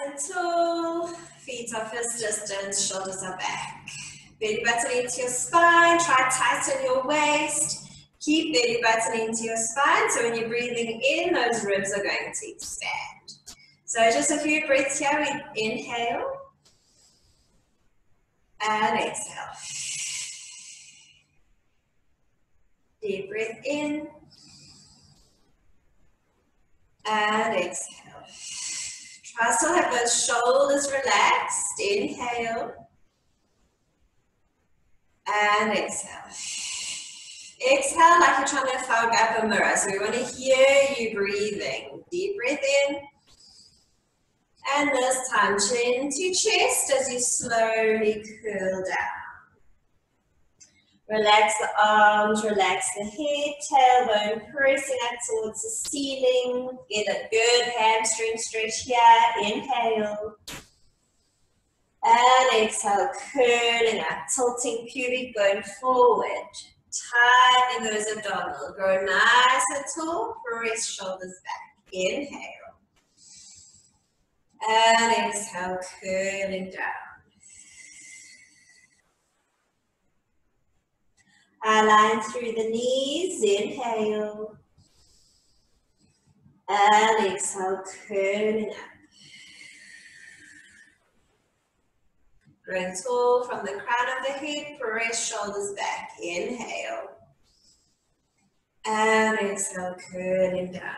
and tall, feet are fist distance, shoulders are back. Belly button into your spine, try to tighten your waist. Keep belly button into your spine, so when you're breathing in, those ribs are going to expand. So just a few breaths here. We inhale and exhale. Deep breath in and exhale. Try to still have those shoulders relaxed. Inhale and exhale. Exhale like you're trying to fog up a mirror. So we want to hear you breathing. Deep breath in. And this time, chin to chest as you slowly cool down. Relax the arms, relax the head, tailbone pressing up towards the ceiling. Get a good hamstring stretch here. Inhale. And exhale, curling up, tilting pubic bone forward. Tightening those abdominals. Grow nice and tall. Press shoulders back. Inhale. And exhale, curling down. Align through the knees. Inhale. And exhale, curling up. Growing tall from the crown of the head, press shoulders back. Inhale. And exhale, curling down.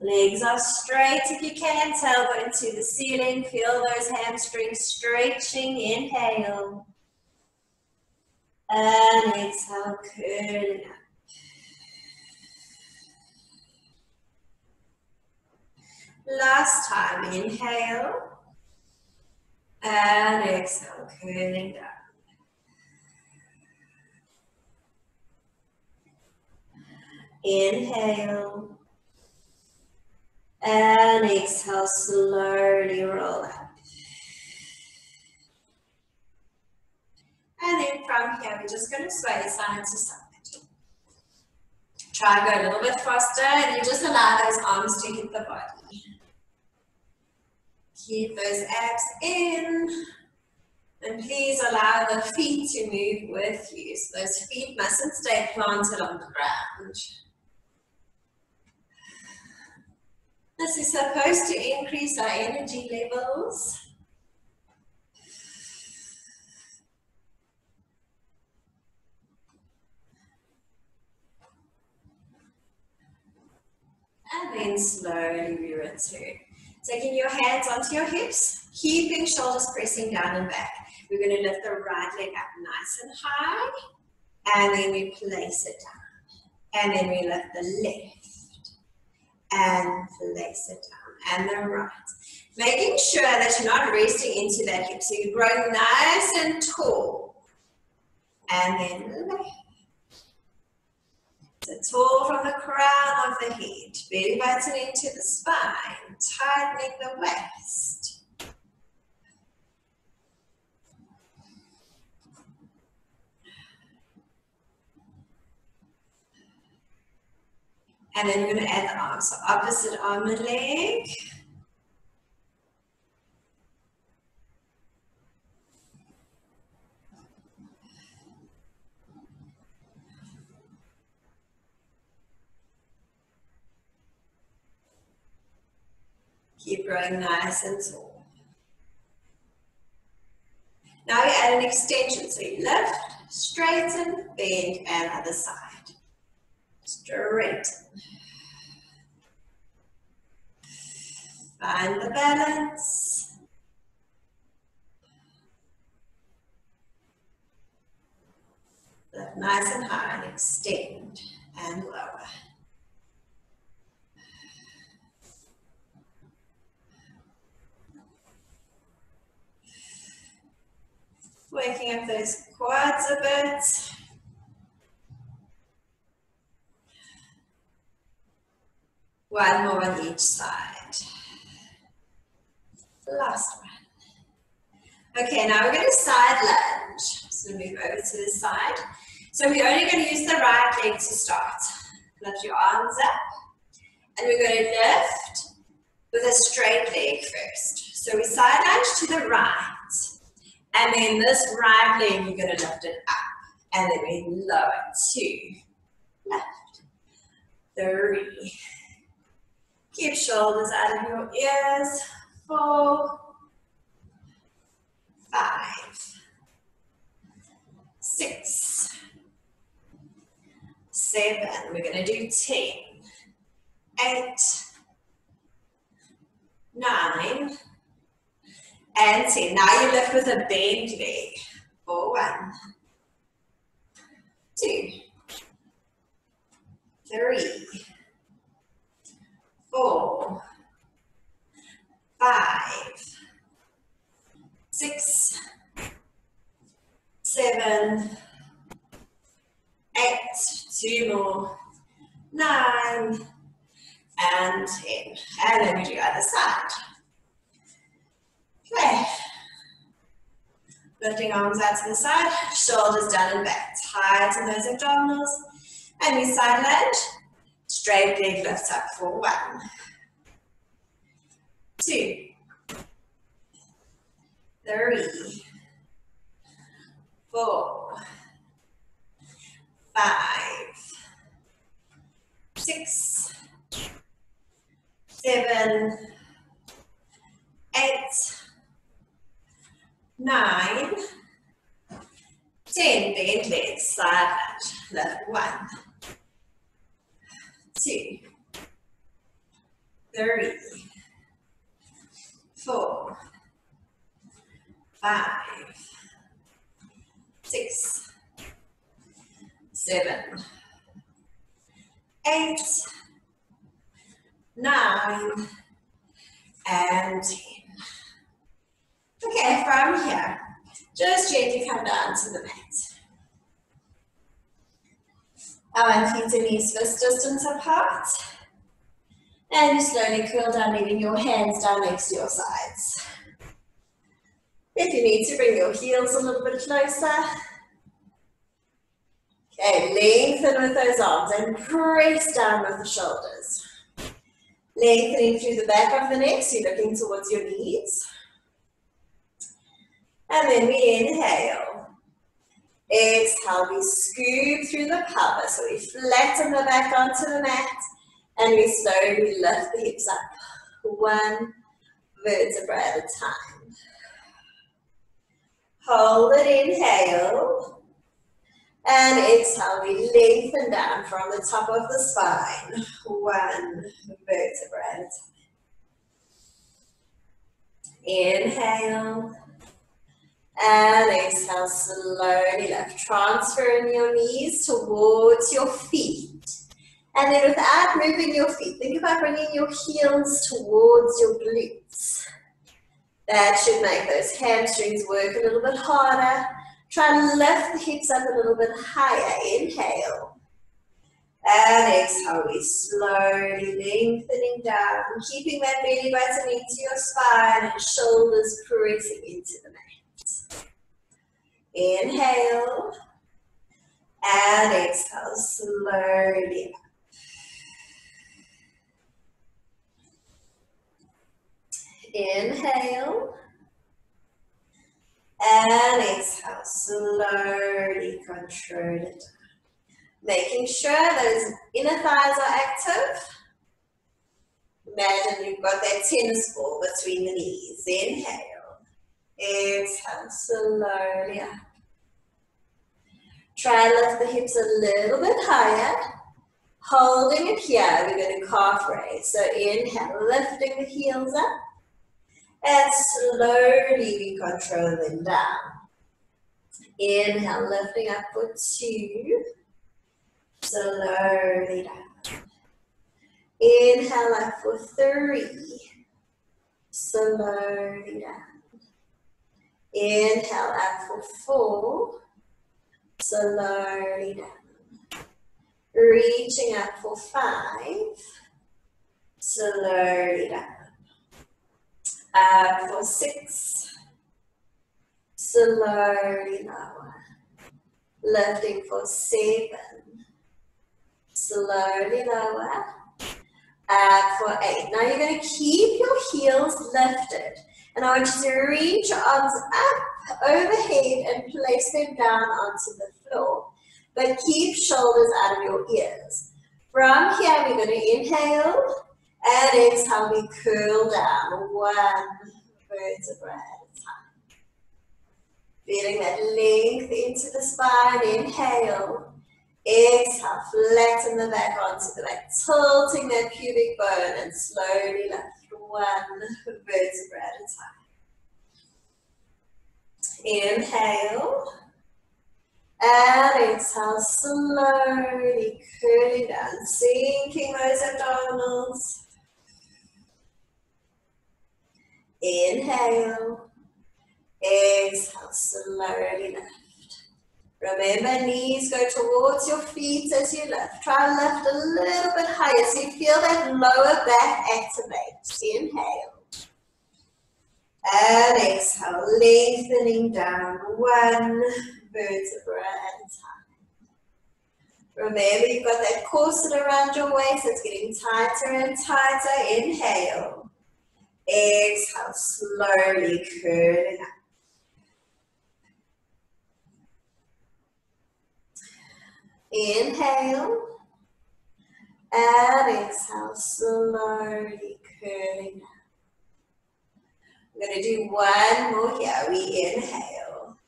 Legs are straight if you can, tailbone to the ceiling. Feel those hamstrings stretching. Inhale. And exhale, curling up. Last time, inhale. And exhale, curling down. Inhale. And exhale, slowly roll up. And then from here, we're just going to sway side to side. Try to go a little bit faster, and you just allow those arms to hit the body. Keep those abs in. And please allow the feet to move with you. So those feet mustn't stay planted on the ground. This is supposed to increase our energy levels. And then slowly we return. Taking your hands onto your hips, keeping shoulders pressing down and back. We're going to lift the right leg up nice and high. And then we place it down. And then we lift the left. And place it down, and the right. Making sure that you're not resting into that hip, so you're growing nice and tall. And then left. So tall from the crown of the head, belly button into the spine, tightening the waist. And then we're going to add the arms. So opposite arm and leg. Keep growing nice and tall. Now we add an extension. So you lift, straighten, bend, and other side. Straighten. Find the balance. Lift nice and high and extend and lower. Waking up those quads a bit. One more on each side. Last one. Okay, now we're going to side lunge. So move over to the side. So we're only going to use the right leg to start. Lift your arms up. And we're going to lift with a straight leg first. So we side lunge to the right. And then this right leg, you're going to lift it up. And then we lower 2. Left. 3. Keep shoulders out of your ears. 4. 5. 6. 7. We're going to do 10. 8. 9. And 10. Now you lift with a bent leg. 4. 1. 2. 3. 4. 5. 6. 7. 8. 2 more. 9. And 10. And then we do other side. Okay. Lifting arms out to the side, shoulders down and back. Tighten those abdominals. And we side lunge. Straight leg lifts up for 1. 2. 3. 4. 5. 6. 7. 8. 9. 10. Bend legs, side lunge. Lift 1. 2. 3. 4. 5. 6. 7. 8. 9. And 10. Okay, from here, just gently come down to the mat. Our feet and knees fist distance apart. And you slowly curl down, leaving your hands down next to your sides. If you need to, bring your heels a little bit closer. Okay, lengthen with those arms and press down with the shoulders. Lengthening through the back of the neck, so you're looking towards your knees. And then we inhale. Exhale, we scoop through the pelvis. So we flatten the back onto the mat. And we slowly lift the hips up. 1 vertebra at a time. Hold it, inhale. And exhale, we lengthen down from the top of the spine. 1 vertebra at a time. Inhale. And exhale, slowly lift. Transferring your knees towards your feet. And then without moving your feet, think about bringing your heels towards your glutes. That should make those hamstrings work a little bit harder. Try and lift the hips up a little bit higher. Inhale. And exhale, we slowly lengthening down, keeping that belly button into your spine and shoulders pressing into the mat. Inhale. And exhale, slowly up. Inhale. And exhale, slowly control it. Making sure those inner thighs are active. Imagine you've got that tennis ball between the knees. Inhale. Exhale, slowly up. Try and lift the hips a little bit higher. Holding it here, we're going to calf raise. So inhale, lifting the heels up. And slowly we control them down. Inhale, lifting up for 2. Slowly down. Inhale up for 3. Slowly down. Inhale up for 4. Slowly down. Reaching up for 5. Slowly down. Up for 6. Slowly lower. Lifting for 7. slowly lower. For 8. Now you're going to keep your heels lifted. And I want you to reach your arms up overhead and place them down onto the floor. But keep shoulders out of your ears. From here, we're going to inhale and exhale. We curl down one vertebra at a time. Feeling that length into the spine. Inhale. Exhale, flatten the back onto the back, tilting that pubic bone and slowly lift one vertebra at a time. Inhale and exhale, slowly curling down, sinking those abdominals. Inhale, exhale, slowly lift. Remember, knees go towards your feet as you lift. Try to lift a little bit higher so you feel that lower back activate. Inhale. And exhale, lengthening down one vertebra at a time. Remember, you've got that corset around your waist. It's getting tighter and tighter. Inhale. Exhale, slowly curling up. Inhale and exhale, slowly curling down. We're going to do one more here. We inhale,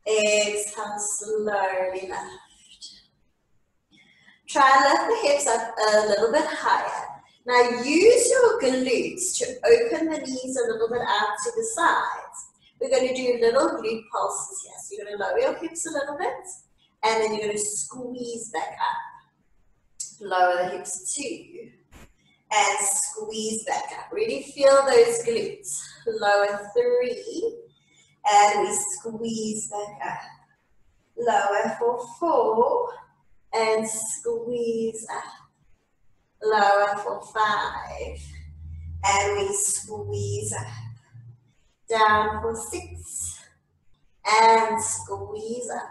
exhale, slowly lift. Try and lift the hips up a little bit higher. Now use your glutes to open the knees a little bit out to the sides. We're going to do little glute pulses here. So you're going to lower your hips a little bit. And then you're going to squeeze back up. Lower the hips 2. And squeeze back up. Really feel those glutes. Lower 3. And we squeeze back up. Lower for 4. And squeeze up. Lower for 5. And we squeeze up. Down for 6. And squeeze up.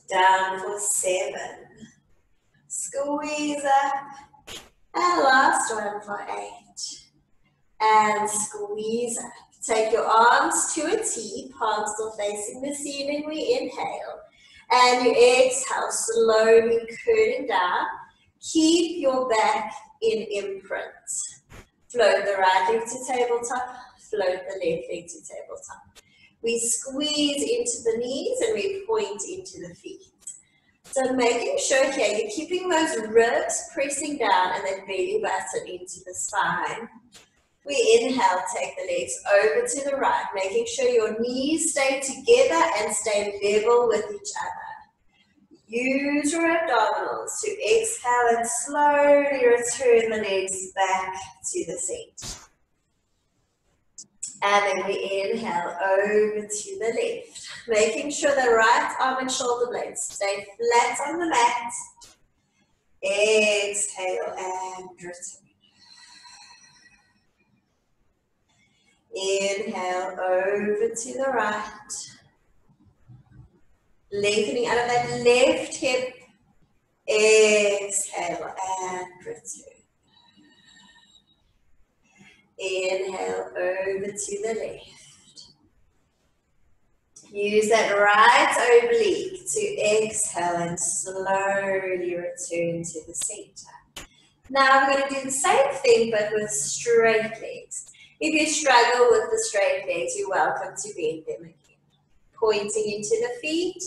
Down for 7. Squeeze up. And last one for 8. And squeeze up. Take your arms to a T, palms still facing the ceiling. We inhale. And you exhale, slowly curling down. Keep your back in imprint. Float the right leg to tabletop. Float the left leg to tabletop. We squeeze into the knees and we point into the feet. So making sure here you're keeping those ribs pressing down and that belly button into the spine. We inhale, take the legs over to the right, making sure your knees stay together and stay level with each other. Use your abdominals to exhale and slowly return the legs back to the seat. And then we inhale over to the left, making sure the right arm and shoulder blades stay flat on the mat. Exhale and return. Inhale over to the right. Lengthening out of that left hip. Exhale and return. Inhale over to the left. Use that right oblique to exhale and slowly return to the center. Now I'm going to do the same thing but with straight legs. If you struggle with the straight legs, you're welcome to bend them again. Pointing into the feet,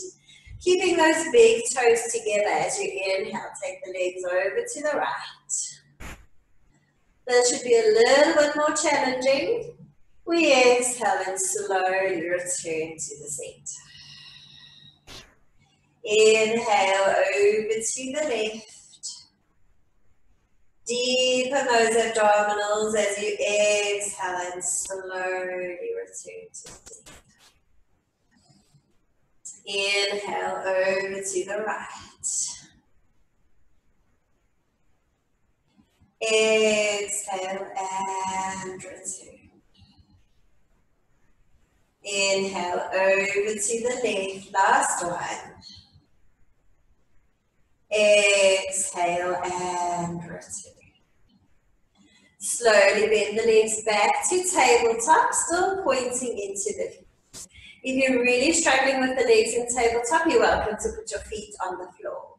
keeping those big toes together as you inhale. Take the legs over to the right. That should be a little bit more challenging. We exhale and slowly return to the center. Inhale over to the left. Deepen those abdominals as you exhale and slowly return to the center. Inhale over to the right. Exhale and return. Inhale over to the left. Last one. Exhale and return. Slowly bend the legs back to tabletop, still pointing into the feet. If you're really struggling with the legs in tabletop, you're welcome to put your feet on the floor.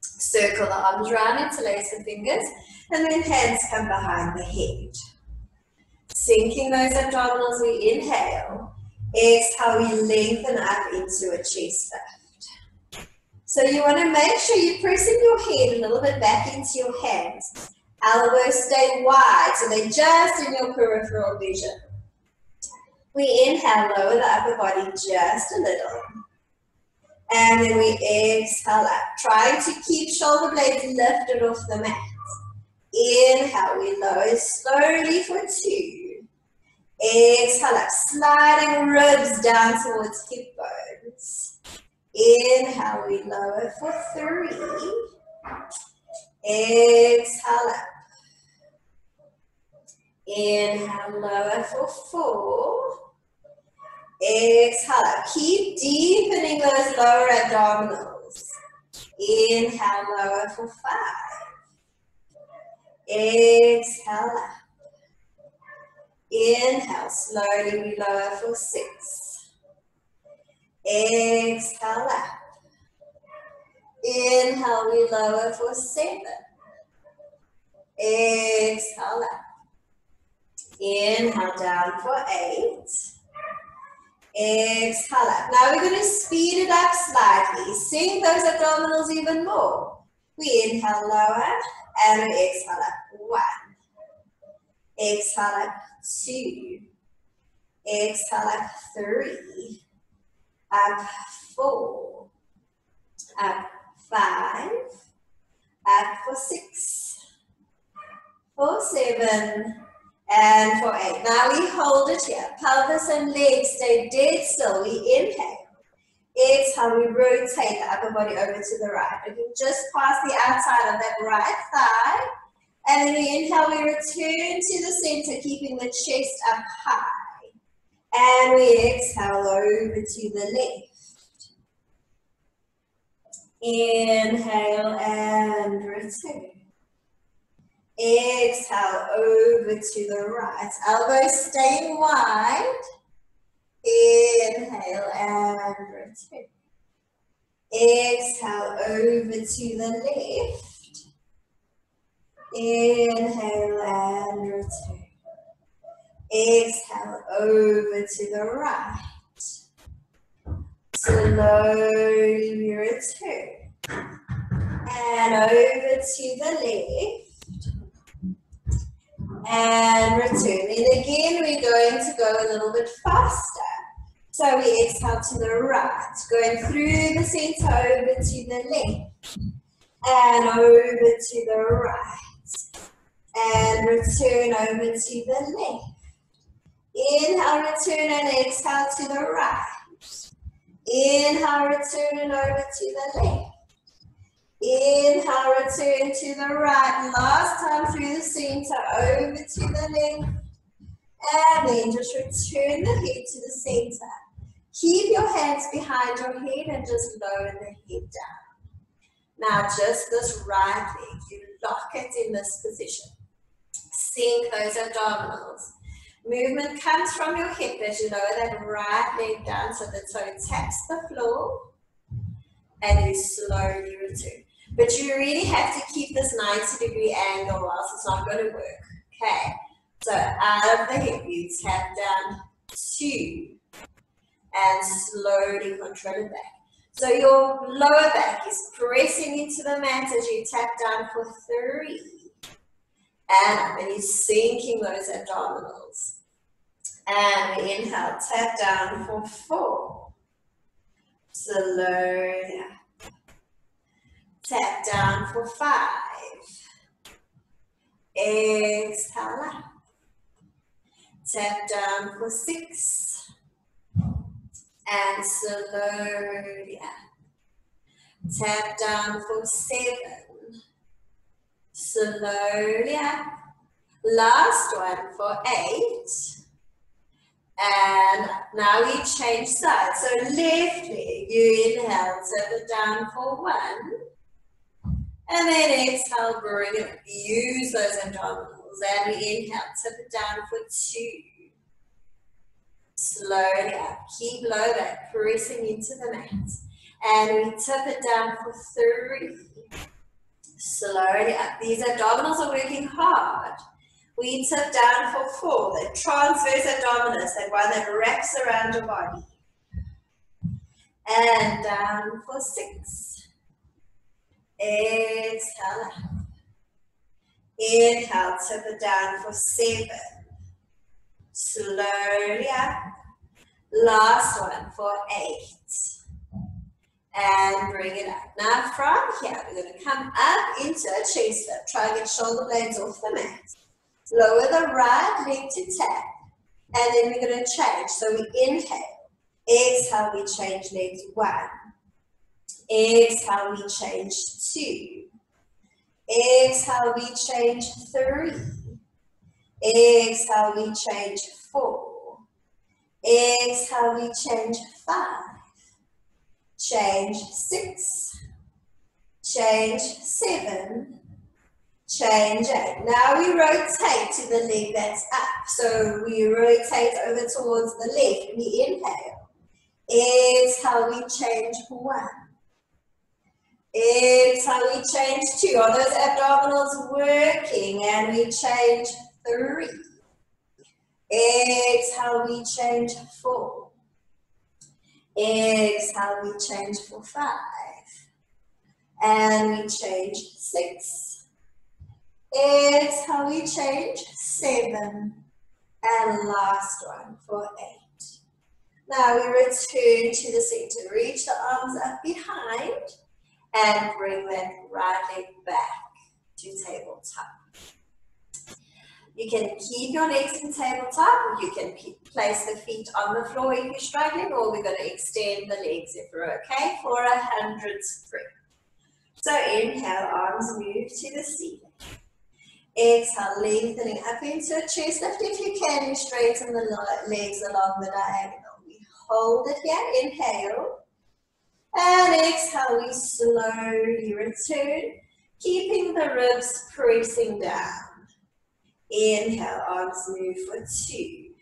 Circle the arms around, interlace the fingers, and then hands come behind the head. Sinking those abdominals, we inhale. Exhale, we lengthen up into a chest lift. So you want to make sure you're pressing your head a little bit back into your hands. Elbows stay wide, so they're just in your peripheral vision. We inhale, lower the upper body just a little. And then we exhale up, trying to keep shoulder blades lifted off the mat. Inhale, we lower slowly for 2. Exhale up, sliding ribs down towards hip bones. Inhale, we lower for 3. Exhale up. Inhale, lower for 4. Exhale up. Keep deepening those lower abdominals. Inhale, lower for 5. Exhale up. Inhale, slowly we lower for 6. Exhale up. Inhale, we lower for 7. Exhale up. Inhale, down for 8. Exhale up. Now we're going to speed it up slightly. Sink those abdominals even more. We inhale lower and we exhale up. 1. Exhale up. 2. Exhale up. 3. Up. 4. Up. 5. Up for 6. For 7. And for 8. Now we hold it here. Pelvis and legs stay dead still. We inhale. Exhale, we rotate the upper body over to the right. We can just pass the outside of that right thigh. And then we inhale, we return to the center, keeping the chest up high. And we exhale over to the left. Inhale and return. Exhale over to the right. Elbows staying wide. Inhale and return. Exhale over to the left. Inhale and return. Exhale over to the right. Slowly we return. And over to the left. And return. And again, we're going to go a little bit faster. So we exhale to the right, going through the center over to the left. And over to the right. And return over to the left. Inhale, return and exhale to the right. Inhale, return and over to the left. Inhale, return to the right. Last time through the center, over to the left. And then just return the head to the center. Keep your hands behind your head and just lower the head down. Now just this right leg, you lock it in this position. Sink those abdominals. Movement comes from your hip as you lower that right leg down so the toe taps the floor. And you slowly return. But you really have to keep this 90-degree angle or else it's not going to work. Okay, so out of the hip, you tap down 2 and slowly control it back. So your lower back is pressing into the mat as you tap down for 3. And up, and you're sinking those abdominals. And we inhale, tap down for 4. Slowly up. Tap down for 5. Exhale up. Tap down for 6. And slowly up. Tap down for 7. Slowly up. Last one for 8. And now we change sides. So left leg, you inhale, tap it down for 1. And then exhale, bring it up. Use those abdominals. And we inhale, tip it down for 2. Slowly up. Keep low back, pressing into the mat. And we tip it down for 3. Slowly up. These abdominals are working hard. We tip down for 4. The transverse abdominis, that one that wraps around your body. And down for 6. Exhale up. Inhale, tip it down for 7. Slowly up. Last one for 8. And bring it up. Now from here, we're going to come up into a chest lift. Try and get shoulder blades off the mat. Lower the right leg to tap. And then we're going to change. So we inhale. Exhale, we change legs 1. Exhale, we change 2. Exhale, we change 3. Exhale, we change 4. Exhale, we change 5. Change 6. Change 7. Change 8. Now we rotate to the leg that's up. So we rotate over towards the left. We inhale. Exhale, we change 1. Exhale, we change 2. Are those abdominals working? And we change 3. Exhale, we change 4. Exhale, we change for 5. And we change 6. Exhale, we change 7. And last one for 8. Now we return to the center. Reach the arms up behind and bring that right leg back to tabletop. You can keep your legs in tabletop, or you can place the feet on the floor if you're struggling, or we're going to extend the legs if we're okay for 100 spring. So inhale, arms move to the ceiling. Exhale, lengthening up into a chest lift. If you can, you straighten the legs along the diagonal. We hold it here, inhale. And exhale, we slowly return, keeping the ribs pressing down. Inhale, arms move for 2.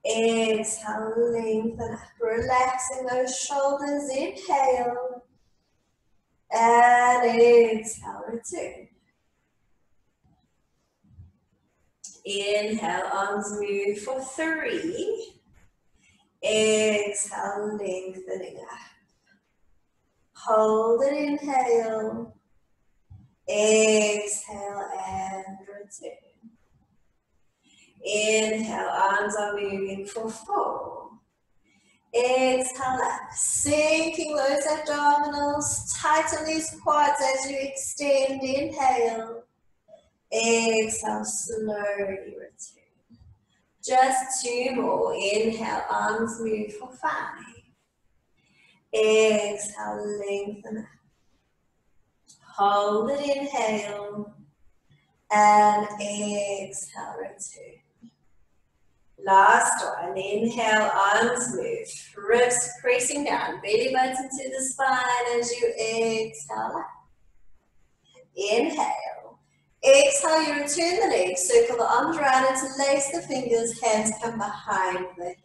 Exhale, lengthen up, relaxing those shoulders. Inhale. And exhale, return. Inhale, arms move for 3. Exhale, lengthening up. Hold it, inhale. Exhale and return. Inhale, arms are moving for 4. Exhale up, sinking those abdominals, tighten these quads as you extend. Inhale. Exhale, slowly return. Just 2 more. Inhale, arms move for 5. Exhale, lengthen up. Hold it, inhale. And exhale, return. Last one, inhale, arms move. Ribs pressing down, belly button to the spine as you exhale up. Inhale. Exhale, you return the legs, circle the arms around, interlace the fingers, hands come behind the head.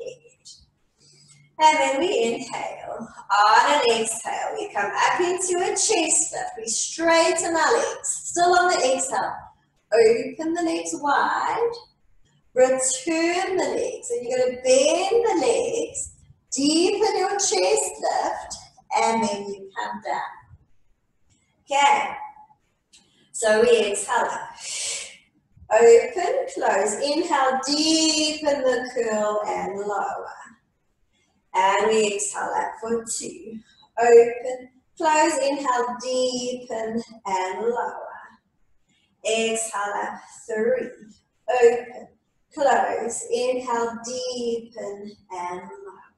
And then we inhale. On an exhale, we come up into a chest lift. We straighten our legs. Still on the exhale. Open the legs wide. Return the legs. And you're going to bend the legs, deepen your chest lift, and then you come down. Okay. So we exhale up. Open, close. Inhale, deepen the curl and lower. And we exhale up for 2. Open, close. Inhale, deepen and lower. Exhale up 3. Open, close. Inhale, deepen and lower.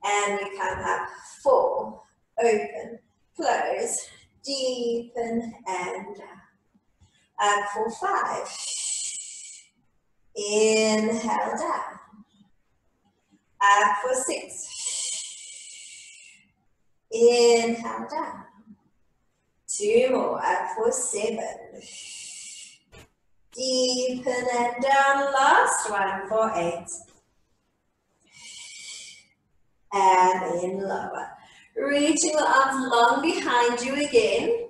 And we come up 4. Open, close, deepen and down. Up for 5. Inhale down. Up for 6. Inhale down. 2 more, up for 7. Deepen and down, last one for 8. And in lower. Reaching the arms long behind you again.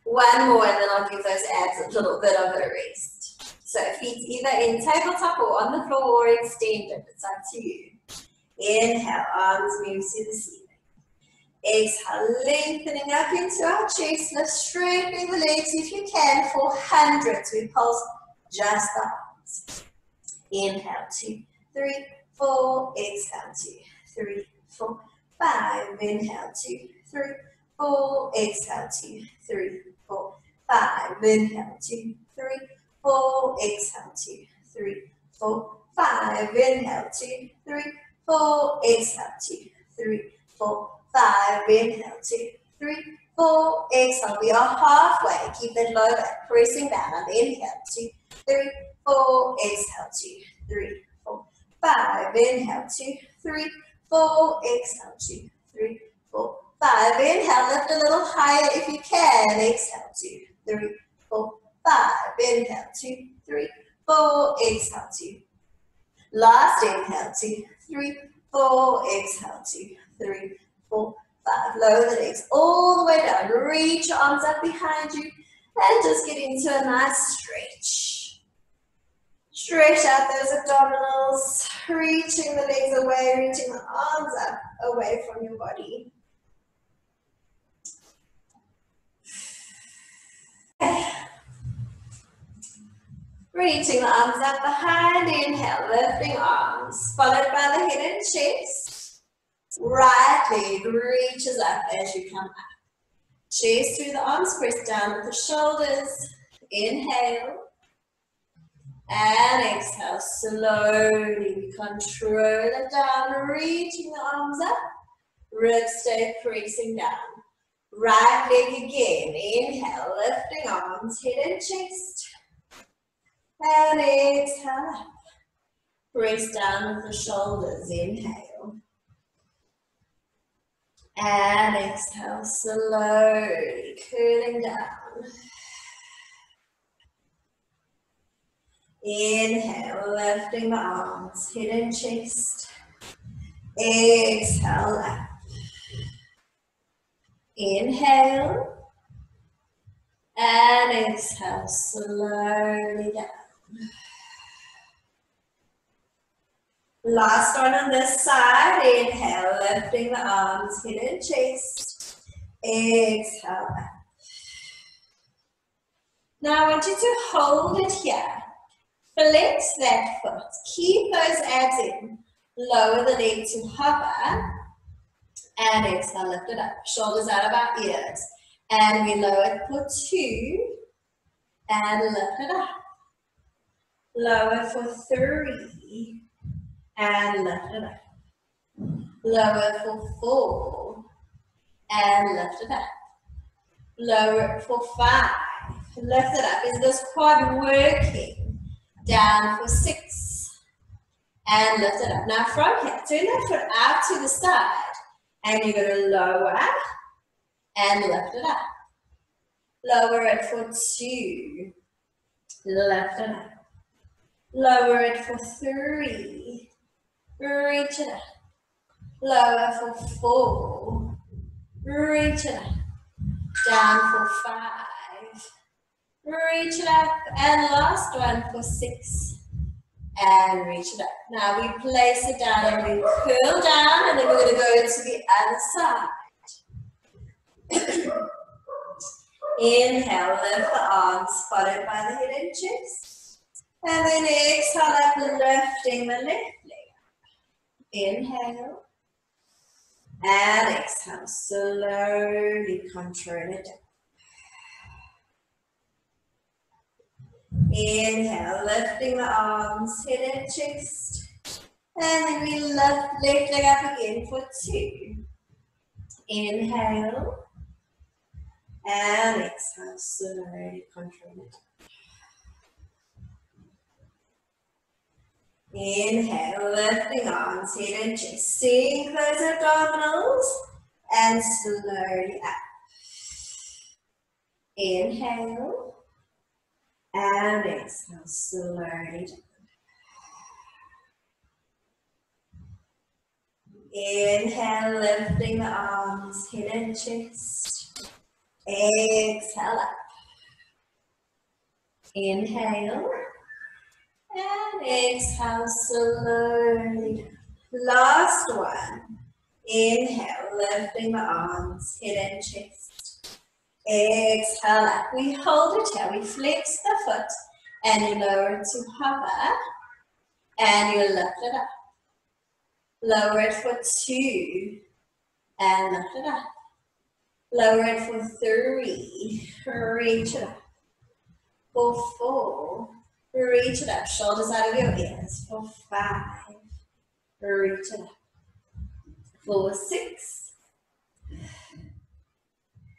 One more and then I'll give those abs a little bit of a rest. So feet either in tabletop or on the floor or extended, it's up to you. Inhale, arms move to the ceiling. Exhale, lengthening up into our chest, lift, straightening the legs if you can for hundreds. We pulse just the arms. Inhale, 2, 3, 4. Exhale, 2, 3, 4, 5. Inhale, 2, 3, 4. Exhale, 2, 3, 4, 5. Inhale, 2, 3, 4. Exhale, 2, 3, 4, 5. Inhale, 2, 3, 4. Exhale, 2, 3, 4, 5. Inhale, 2, 3, 4. Exhale. We are halfway. Keep that low back, pressing down. And inhale, 2, 3, 4. Exhale, 2, 3, 4, 5. Inhale, 2, 3, 4. Exhale, 2, 3, 4, 5. Inhale, lift a little higher if you can. Exhale, 2, 3, 4, 5. Inhale, 2, 3, 4. Exhale, 2. Last inhale, 2, 3, 4. Exhale, 2, 3, 4, 5. Lower the legs all the way down. Reach your arms up behind you and just get into a nice stretch. Stretch out those abdominals, reaching the legs away, reaching the arms up away from your body. Reaching the arms up behind, inhale, lifting arms, followed by the head and chest. Right leg reaches up as you come up. Chest through the arms, press down with the shoulders. Inhale. And exhale, slowly control it down, reaching the arms up. Ribs stay pressing down. Right leg again. Inhale, lifting arms, head and chest. And exhale up. Press down with the shoulders. Inhale. And exhale, slowly curling down. Inhale, lifting the arms, head and chest. Exhale up. Inhale. And exhale, slowly down. Last one on this side. Inhale, lifting the arms, head and chest. Exhale up. Now I want you to hold it here. Flex that foot. Keep those abs in. Lower the leg to hover. And exhale, lift it up. Shoulders out of our ears. And we lower it for 2. And lift it up. Lower for 3. And lift it up. Lower for 4. And lift it up. Lower it for 5. Lift it up. Is this quad working? Down for 6. And lift it up. Now from here, turn that foot out to the side. And you're going to lower and lift it up. Lower it for 2. Lift it up. Lower it for 3. Reach it up. Lower for 4. Reach it up. Down for 5. Reach it up. And last one for 6. And reach it up. Now we place it down and we curl down, and then we're going to go to the other side. Inhale, lift the arms, followed by the head and chest. And then exhale up, lifting the left leg. Inhale. And exhale, slowly control it down. Inhale, lifting the arms, head and chest. And then we lift left leg up again for 2. Inhale. And exhale, slowly control it. Inhale, lifting arms, head and chest. Sink those abdominals and slowly up. Inhale. And exhale slowly. Inhale, lifting the arms, head and chest. Exhale up. Inhale. And exhale slowly. Last one. Inhale, lifting the arms, head and chest. Exhale up. We hold it here. We flex the foot and you lower it to hover and you lift it up. Lower it for 2 and lift it up. Lower it for 3. Reach it up. For 4. Reach it up. Shoulders out of your ears. For 5. Reach it up. For 6.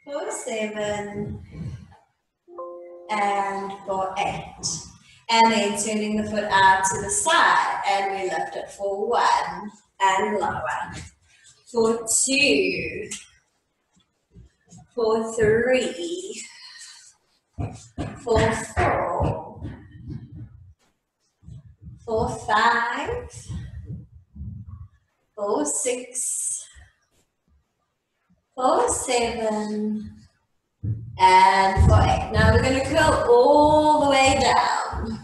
For 7. And for 8. And then turning the foot out to the side and we lift it for 1 and lower. For 2. For 3. For 4. For 5. For 6. For 7. And for 8. Now we're going to curl all the way down.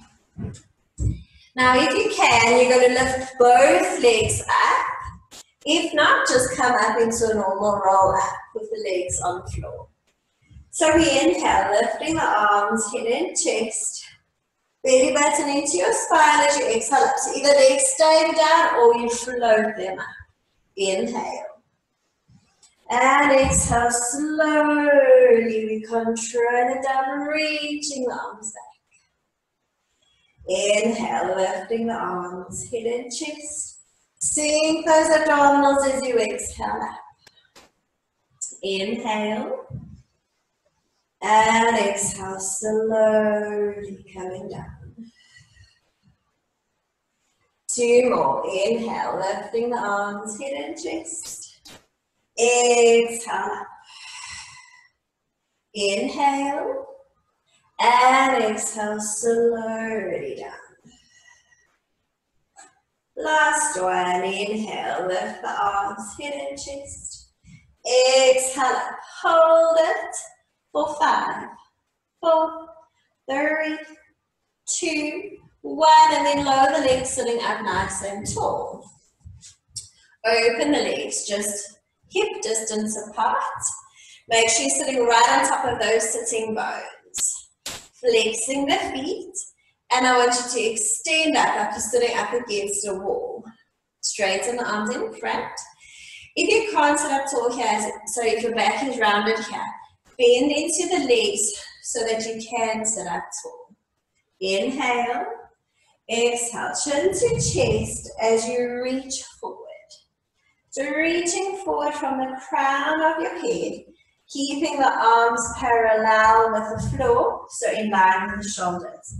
Now if you can, you're going to lift both legs up. If not, just come up into a normal roll up with the legs on the floor. So we inhale, lifting the arms, head and chest. Belly button into your spine as you exhale up. So either legs stay down or you float them up. Inhale. And exhale slowly, we control it down, reaching the arms back. Inhale, lifting the arms, head and chest. Sink those abdominals as you exhale up. Inhale. And exhale slowly, coming down. 2 more. Inhale, lifting the arms, head and chest. Exhale up. Inhale. And exhale slowly down. Last one. Inhale, lift the arms, head and chest. Exhale up. Hold it for 5, 4, 3, 2, 1. And then lower the legs, sitting up nice and tall. Open the legs, just hip distance apart. Make sure you're sitting right on top of those sitting bones. Flexing the feet. And I want you to extend up like you're sitting up against a wall. Straighten the arms in front. If you can't sit up tall here, so if your back is rounded here, bend into the legs so that you can sit up tall. Inhale. Exhale. Chin to chest as you reach forward. So reaching forward from the crown of your head, keeping the arms parallel with the floor, so in line with the shoulders.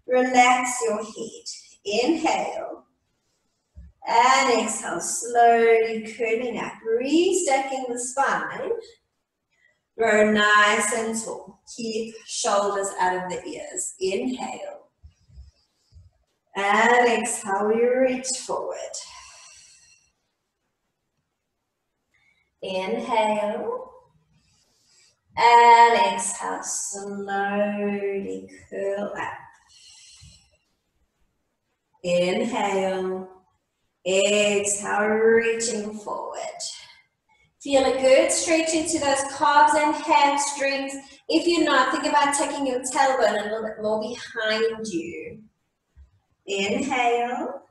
Relax your head. Inhale. And exhale, slowly curling up, restacking the spine. Grow nice and tall. Keep shoulders out of the ears. Inhale. And exhale, we reach forward. Inhale. And exhale, slowly curl up. Inhale. Exhale, reaching forward. Feel a good stretch into those calves and hamstrings. If you're not, think about taking your tailbone a little bit more behind you. Inhale.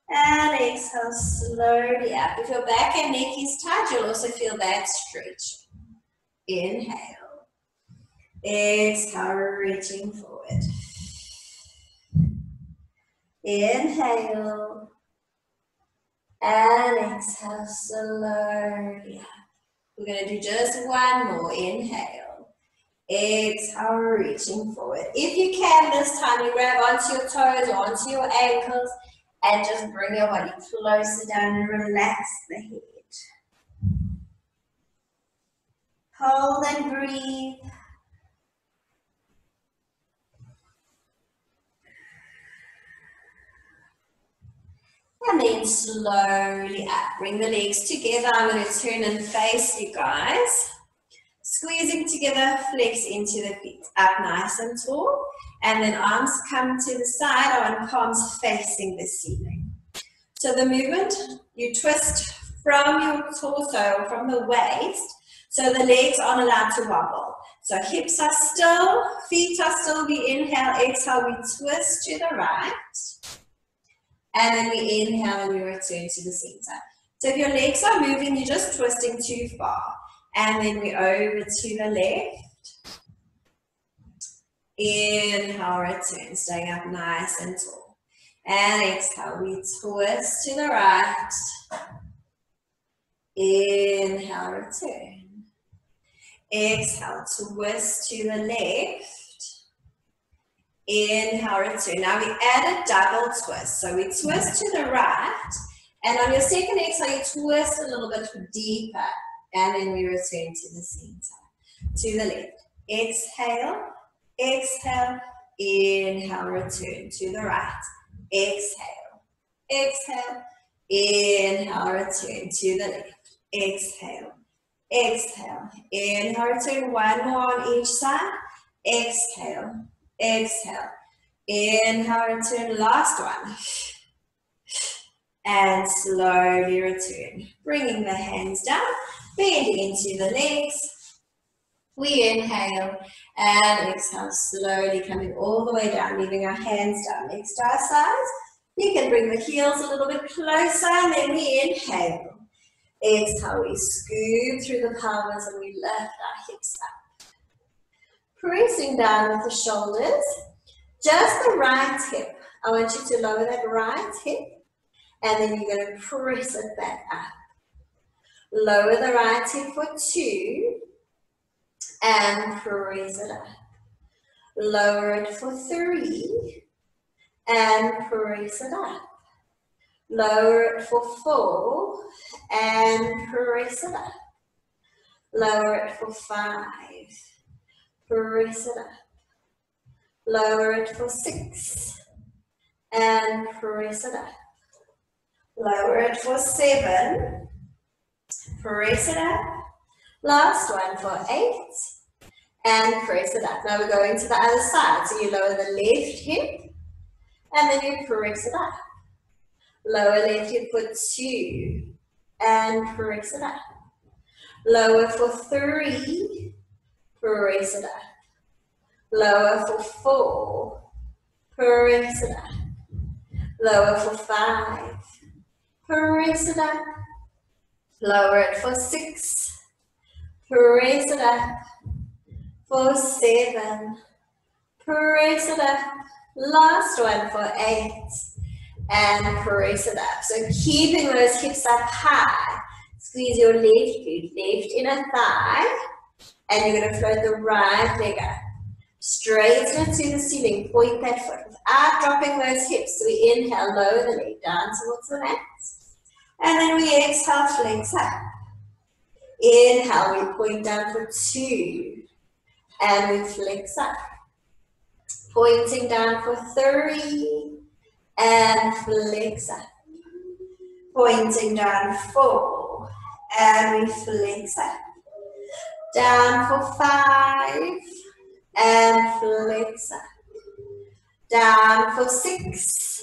And exhale slowly up. If your back and neck is tight, you'll also feel that stretch. Inhale. Exhale, reaching forward. Inhale. And exhale slowly up. We're going to do just one more. Inhale. Exhale, reaching forward. If you can this time, you grab onto your toes or onto your ankles and just bring your body closer down and relax the head. Hold and breathe. And then slowly up. Bring the legs together. I'm going to turn and face you guys. Squeezing together, flex into the feet. Up nice and tall. And then arms come to the side. I want palms facing the ceiling. So the movement, you twist from your torso, from the waist, so the legs aren't allowed to wobble. So hips are still, feet are still. We inhale, exhale, we twist to the right. And then we inhale and we return to the center. So if your legs are moving, you're just twisting too far. And then we over to the left. Inhale, return, staying up nice and tall. And exhale, we twist to the right. Inhale, return. Exhale, twist to the left. Inhale, return. Now we add a double twist. So we twist to the right. And on your second exhale, you twist a little bit deeper. And then we return to the center. To the left. Exhale. Exhale. Inhale, return to the right. Exhale. Exhale. Inhale, return to the left. Exhale. Exhale. Inhale, return. One more on each side. Exhale. Exhale. Inhale, return. Last one. And slowly return. Bringing the hands down. Bending into the legs. We inhale and exhale, slowly coming all the way down, leaving our hands down next to our sides. You can bring the heels a little bit closer, and then we inhale. Exhale, we scoop through the pelvis and we lift our hips up. Pressing down with the shoulders, just the right hip. I want you to lower that right hip, and then you're going to press it back up. Lower the right hip for 2 and press it up. Lower it for 3 and press it up. Lower it for 4 and press it up. Lower it for 5. Press it up. Lower it for 6 and press it up. Lower it for 7. Press it up. Last one for 8. And press it up. Now we're going to the other side. So you lower the left hip. And then you press it up. Lower left hip for 2. And press it up. Lower for 3. Press it up. Lower for 4. Press it up. Lower for 5. Press it up. Lower it for 6. Press it up. For 7. Press it up. Last one for 8. And press it up. So keeping those hips up high. Squeeze your left glute, left inner thigh. And you're going to float the right leg up. Straighten it to the ceiling. Point that foot without dropping those hips. So we inhale, lower the leg down towards the mat. And then we exhale, flex up. Inhale, we point down for 2. And we flex up. Pointing down for 3. And flex up. Pointing down 4. And we flex up. Down for 5. And flex up. Down for 6.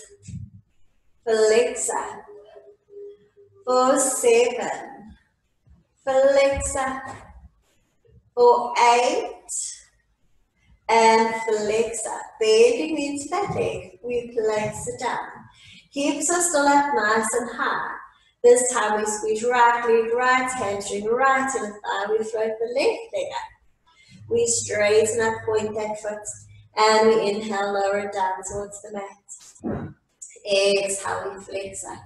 Flex up. For 7. Flex up. For 8. And flex up. Bending into that leg. We flex it down. Hips are still up nice and high. This time we squeeze right leg, right hamstring, right inner thigh. We float the left leg up. We straighten up, point that foot. And we inhale, lower it down towards the mat. Exhale, we flex up.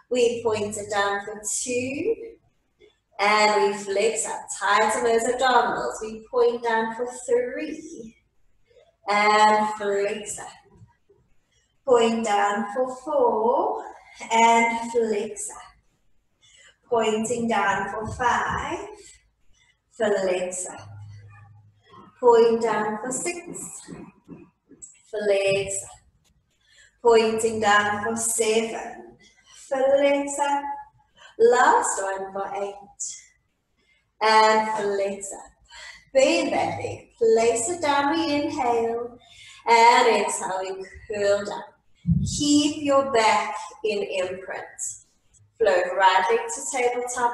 We point it down for 2. And we flex up. Tighten those abdominals. We point down for 3. And flex up. Point down for 4. And flex up. Pointing down for 5. Flex up. Point down for 6. Flex up. Pointing down for 7. Flex up. Last one for 8. And flex up. Bend that leg. Place it down. We inhale. And exhale. We curl down. Keep your back in imprint. Float right leg to tabletop.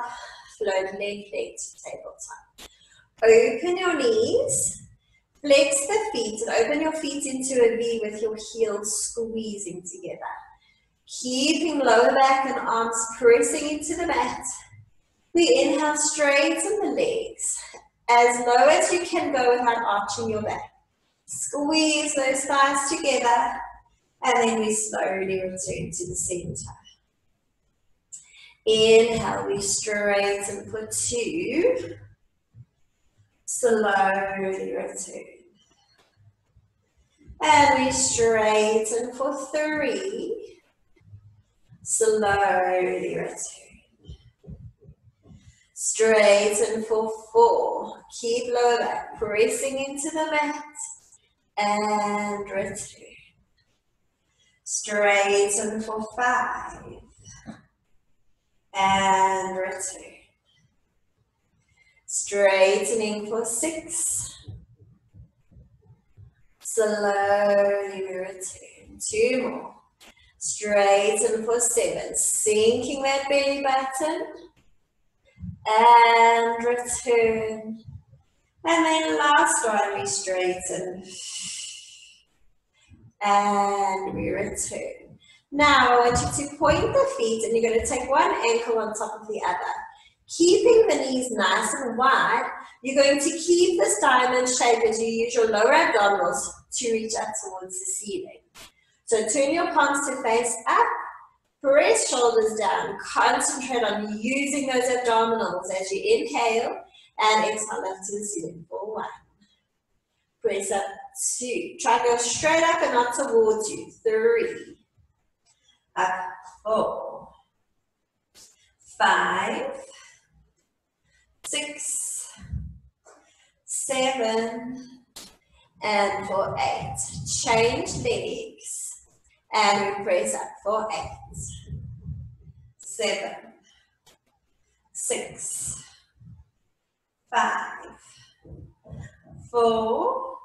Float left leg to tabletop. Open your knees. Flex the feet and open your feet into a V with your heels squeezing together. Keeping lower back and arms pressing into the mat. We inhale, straighten the legs as low as you can go without arching your back. Squeeze those thighs together, and then we slowly return to the center. Inhale, we straighten for 2. Slowly return. And we straighten for 3. Slowly return. Straighten for 4. Keep lower back, pressing into the mat. And return. Straighten for 5. And return. Straightening for 6. Slowly return. 2 more. Straighten for 7. Sinking that belly button. And return. And then last one, we straighten. And we return. Now I want you to point the feet and you're going to take one ankle on top of the other. Keeping the knees nice and wide, you're going to keep this diamond shape as you use your lower abdominals to reach up towards the ceiling. So turn your palms to face up, press shoulders down, concentrate on using those abdominals as you inhale and exhale up to the ceiling for 1. Press up 2. Try to go straight up and not towards you. 3. Up 4. 5. 6, 7, and for 8. Change legs. And we press up for 8. 7, 6, 5, 4,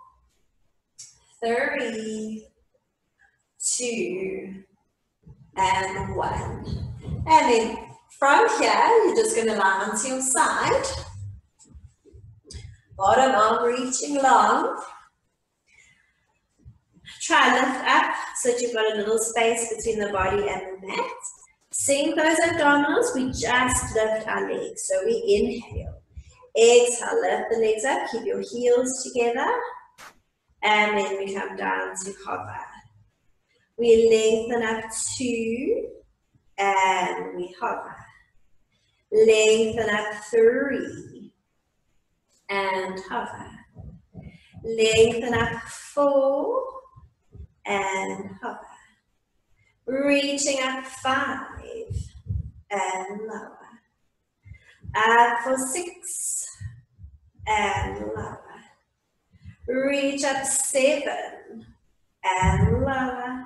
3, 2, and 1. And then from here, you're just going to lie onto your side. Bottom arm reaching long. Try and lift up so that you've got a little space between the body and the mat. Sink those abdominals. We just lift our legs. So we inhale. Exhale, lift the legs up. Keep your heels together. And then we come down to hover. We lengthen up 2. And we hover. Lengthen up 3. And hover. Lengthen up 4. And hover. Reaching up 5. And lower. Up for 6. And lower. Reach up 7. And lower.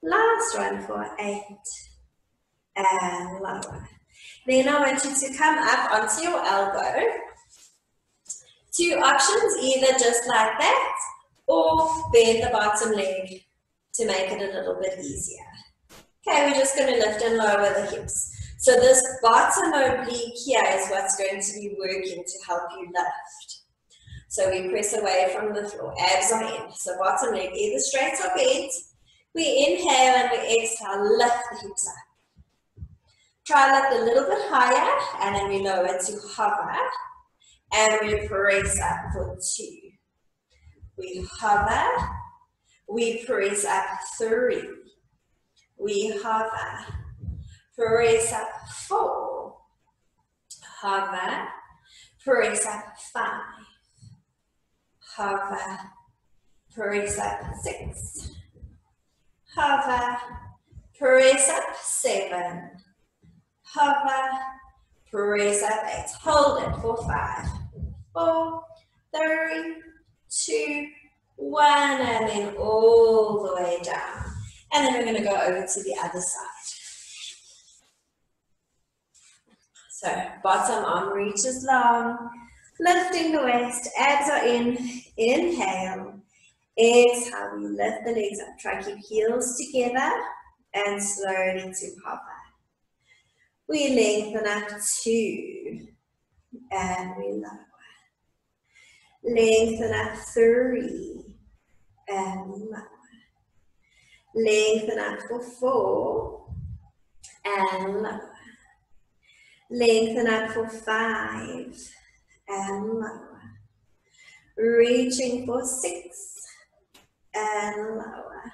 Last one for 8. And lower. Then I want you to come up onto your elbow. 2 options, either just like that, or bend the bottom leg to make it a little bit easier. Okay, we're just going to lift and lower the hips. So this bottom oblique here is what's going to be working to help you lift. So we press away from the floor, abs are in. So bottom leg either straight or bent. We inhale and we exhale, lift the hips up. Try lift a little bit higher, and then we lower to hover, and we press up for 2. We hover, we press up 3. We hover, press up 4. Hover, press up 5. Hover, press up 6. Hover, press up 7. Hover, press up 8. Hold it for 5, 4, 3, 2, 1, and then all the way down. And then we're going to go over to the other side. So bottom arm reaches long, lifting the waist, abs are in, inhale. Exhale, we lift the legs up. Try to keep heels together and slowly to hover. We lengthen up 2 and we lower. Lengthen up 3 and lower. Lengthen up for 4 and lower. Lengthen up for 5 and lower. Reaching for 6 and lower.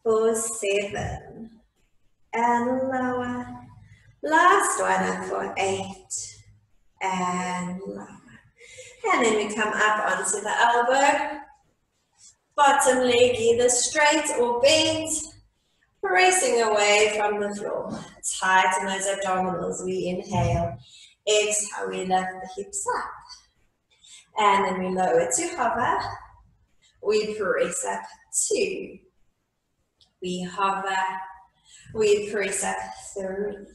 For 7 and lower. Last one up for 8 and lower. And then we come up onto the elbow. Bottom leg either straight or bent. Pressing away from the floor. Tighten those abdominals. We inhale. Exhale, we lift the hips up. And then we lower to hover. We press up 2. We hover. We press up 3.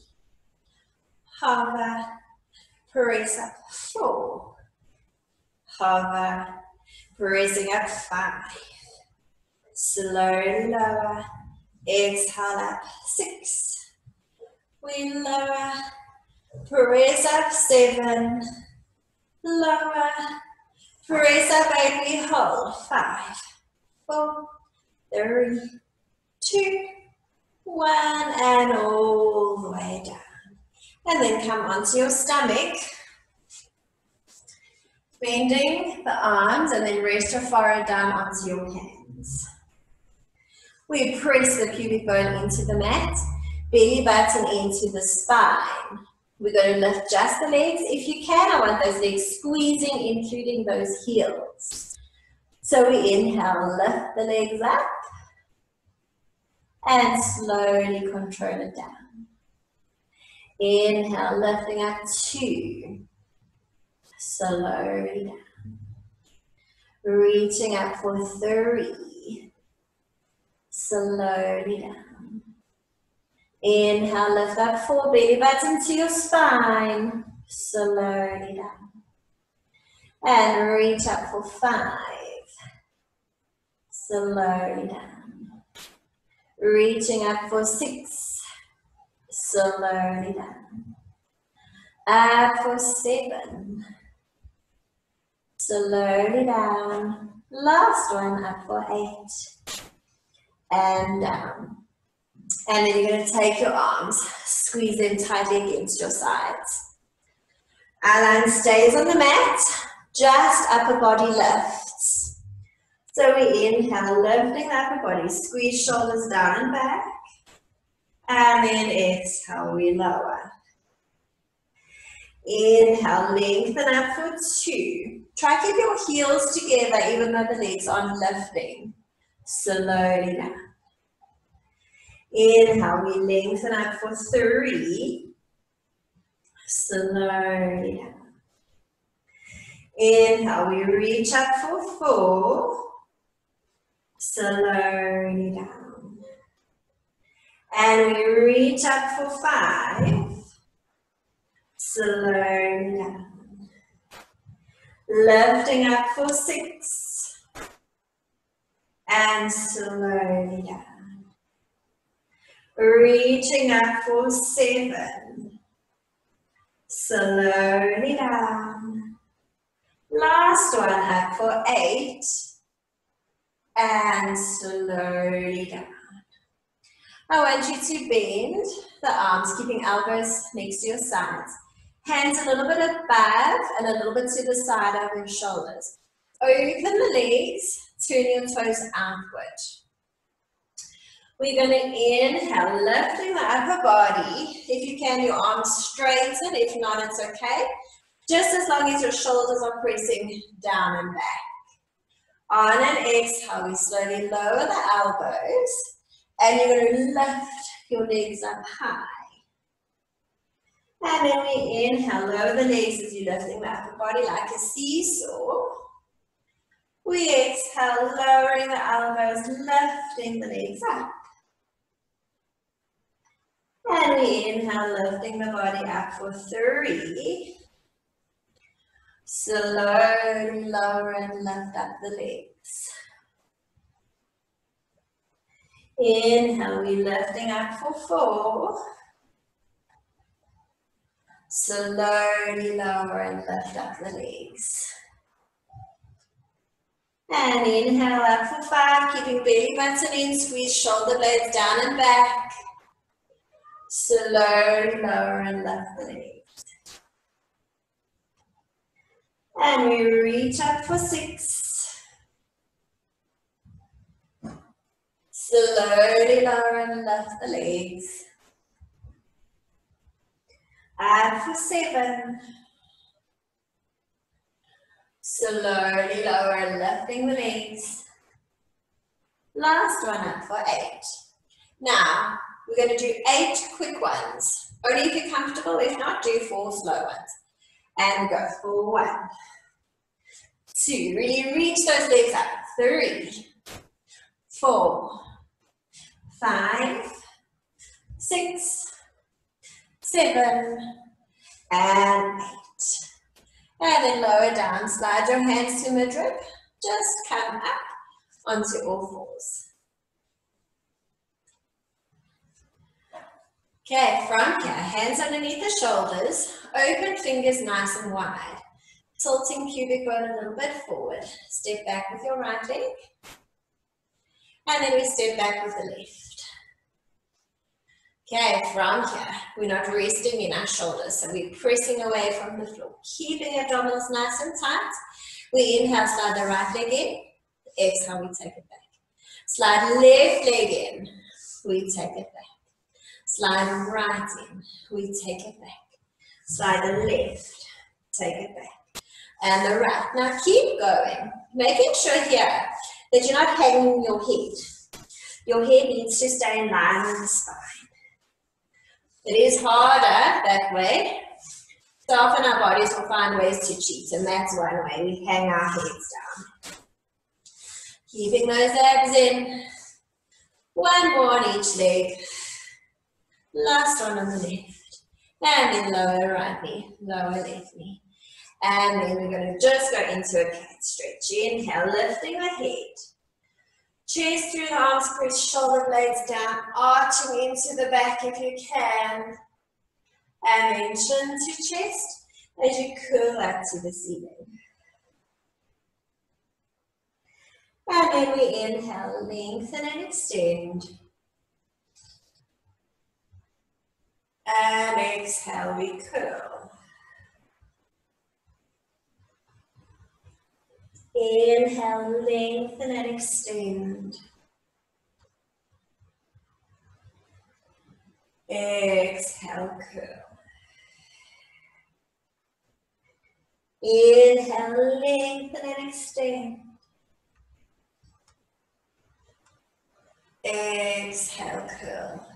Hover. Press up 4. Hover. Pressing up 5. Slowly lower. Exhale up 6. We lower. Press up 7. Lower. Press up 8. We hold. 5, 4, 3, 2, 1, and all the way down. And then come onto your stomach. Bending the arms and then rest your forehead down onto your hands. We press the pubic bone into the mat, belly button into the spine. We're going to lift just the legs. If you can, I want those legs squeezing, including those heels. So we inhale, lift the legs up, and slowly control it down. Inhale, lifting up 2. Slowly down. Reaching up for 3. Slowly down. Inhale, lift up 4, belly button to your spine. Slowly down. And reach up for 5. Slowly down. Reaching up for 6. Slowly down. Up for 7. Slowly down. Last one, up for 8. And down. And then you're going to take your arms, squeeze them tightly against your sides. Outline stays on the mat, just upper body lifts. So we inhale, lifting the upper body, squeeze shoulders down and back. And then exhale, we lower. Inhale, lengthen up for 2. Try to keep your heels together even though the legs aren't lifting. Slowly down. Inhale, we lengthen up for 3. Slowly down. Inhale, we reach up for 4. Slowly down. And we reach up for 5. Slowly down. Lifting up for 6. And slowly down. Reaching up for 7. Slowly down. Last one up for 8. And slowly down. I want you to bend the arms, keeping elbows next to your sides. Hands a little bit above and a little bit to the side of your shoulders. Open the legs, turn your toes outward. We're going to inhale, lifting the upper body. If you can, your arms straighten. If not, it's okay. Just as long as your shoulders are pressing down and back. On an exhale, we slowly lower the elbows. And you're going to lift your legs up high. And then we inhale, lower the legs as you're lifting the upper body like a seesaw. We exhale, lowering the elbows, lifting the legs up. And we inhale, lifting the body up for 3. Slowly lower and lift up the legs. Inhale, we're lifting up for 4. Slowly lower and lift up the legs. And inhale up for 5, keeping belly button in, squeeze shoulder blades down and back. Slowly lower and lift the legs. And we reach up for 6. Slowly lower and lift the legs. Up for 7. Slowly lower and lifting the legs. Last one up for 8. Now, we're going to do 8 quick ones. Only if you're comfortable, if not, do 4 slow ones. And go for 1, 2, really reach those legs up. 3, 4, 5, 6, 7, and 8. And then lower down, slide your hands to midrib. Just come up onto all 4s. Okay, from here, hands underneath the shoulders, open fingers nice and wide. Tilting pubic bone a little bit forward. Step back with your right leg. And then we step back with the left. Okay, from here, we're not resting in our shoulders, so we're pressing away from the floor. Keeping abdominals nice and tight. We inhale, slide the right leg in. Exhale, we take it back. Slide left leg in. We take it back. Slide right in. We take it back. Slide the left. Take it back. And the right. Now keep going. Making sure here that you're not hanging your head. Your head needs to stay in line with the spine. It is harder that way. So often our bodies will find ways to cheat, and that's one way. We hang our heads down. Keeping those abs in. 1 more on each leg. Last one on the left. And then lower right knee, lower left knee. And then we're going to just go into a cat stretch. Inhale, lifting the head. Chest through the arms, press shoulder blades down, arching into the back if you can. And then chin to chest as you curl up to the ceiling. And then we inhale, lengthen and extend. And exhale, we curl. Inhale, lengthen and extend. Exhale, curl. Inhale, lengthen and extend. Exhale, curl.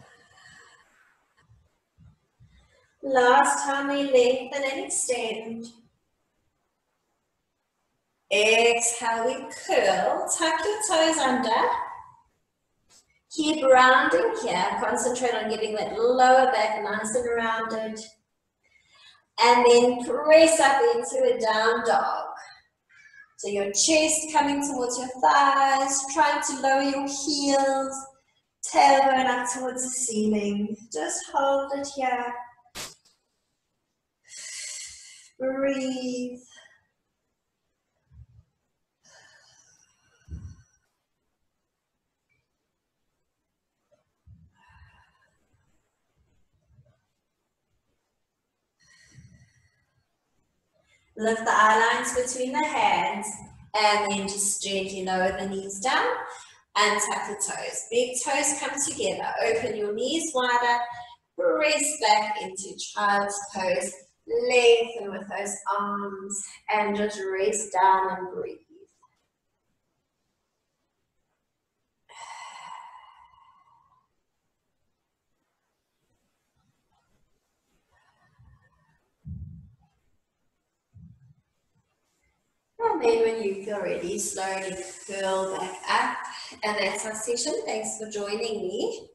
Last time we lengthen and extend. Exhale, we curl. Tuck your toes under. Keep rounding here. Concentrate on getting that lower back nice and rounded. And then press up into a down dog. So your chest coming towards your thighs, trying to lower your heels, tailbone up towards the ceiling. Just hold it here. Breathe. Lift the eye lines between the hands and then just gently lower the knees down and tuck the toes. Big toes come together. Open your knees wider. Press back into child's pose. Lengthen with those arms and just rest down and breathe. And then when you feel ready, slowly curl back up. And that's our session. Thanks for joining me.